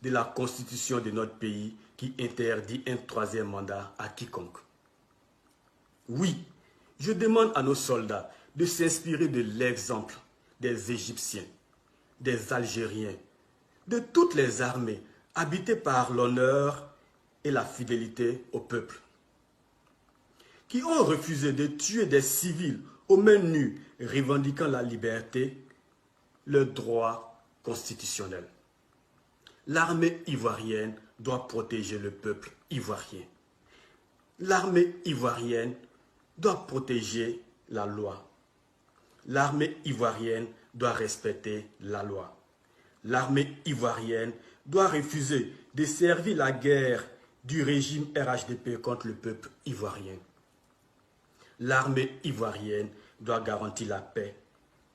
de la constitution de notre pays qui interdit un troisième mandat à quiconque. Oui, je demande à nos soldats de s'inspirer de l'exemple des Égyptiens, des Algériens, de toutes les armées habitées par l'honneur et la fidélité au peuple, qui ont refusé de tuer des civils aux mains nues revendiquant la liberté, le droit constitutionnel. L'armée ivoirienne doit protéger le peuple ivoirien. L'armée ivoirienne doit protéger la loi. L'armée ivoirienne doit respecter la loi. L'armée ivoirienne doit refuser de servir la guerre du régime RHDP contre le peuple ivoirien. L'armée ivoirienne doit garantir la paix,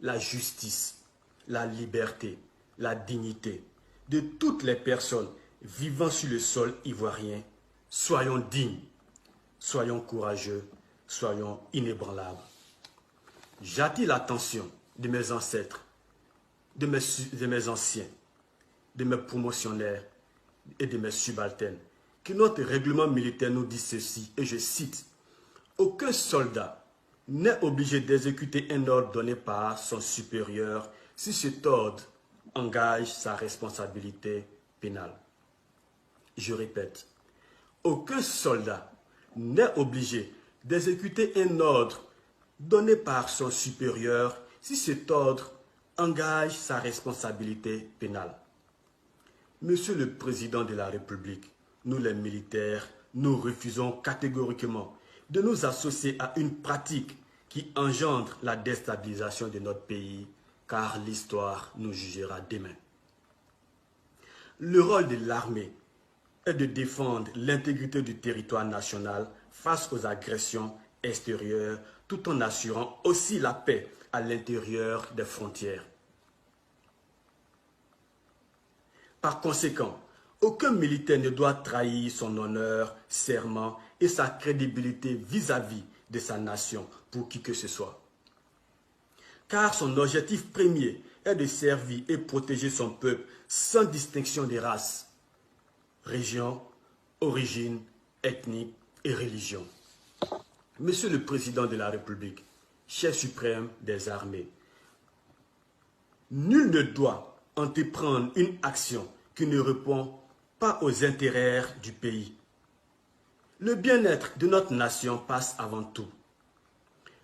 la justice, la liberté, la dignité de toutes les personnes vivant sur le sol ivoirien. Soyons dignes, soyons courageux, soyons inébranlables. J'attire l'attention de mes ancêtres, de mes anciens, de mes promotionnaires et de mes subalternes, que notre règlement militaire nous dit ceci, et je cite: « Aucun soldat n'est obligé d'exécuter un ordre donné par son supérieur si cet ordre engage sa responsabilité pénale. » Je répète, aucun soldat n'est obligé d'exécuter un ordre donné par son supérieur si cet ordre engage sa responsabilité pénale. Monsieur le Président de la République, nous les militaires, nous refusons catégoriquement de nous associer à une pratique qui engendre la déstabilisation de notre pays, car l'histoire nous jugera demain. Le rôle de l'armée est de défendre l'intégrité du territoire national face aux agressions extérieures, tout en assurant aussi la paix à l'intérieur des frontières. Par conséquent, aucun militaire ne doit trahir son honneur, serment et sa crédibilité vis-à-vis de sa nation pour qui que ce soit. Car son objectif premier est de servir et protéger son peuple sans distinction de race, région, origine, ethnie et religion. Monsieur le Président de la République, chef suprême des armées, nul ne doit entreprendre une action qui ne répond pas aux intérêts du pays. Le bien-être de notre nation passe avant tout.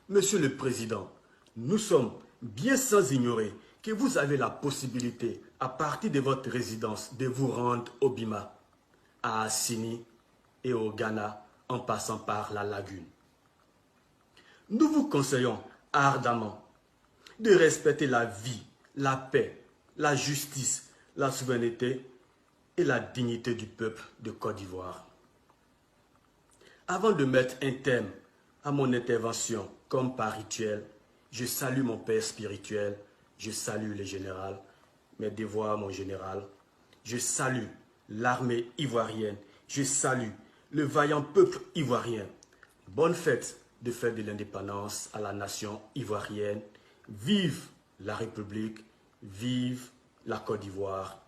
Monsieur le Président, nous sommes bien sans ignorer que vous avez la possibilité, à partir de votre résidence, de vous rendre au Bima, à Assini et au Ghana, en passant par la Lagune. Nous vous conseillons ardemment de respecter la vie, la paix, la justice, la souveraineté et la dignité du peuple de Côte d'Ivoire. Avant de mettre un thème à mon intervention, comme par rituel, je salue mon père spirituel, je salue le général, mes devoirs, mon général, je salue l'armée ivoirienne, je salue le vaillant peuple ivoirien. Bonne fête de l'indépendance à la nation ivoirienne. Vive la République, vive la Côte d'Ivoire.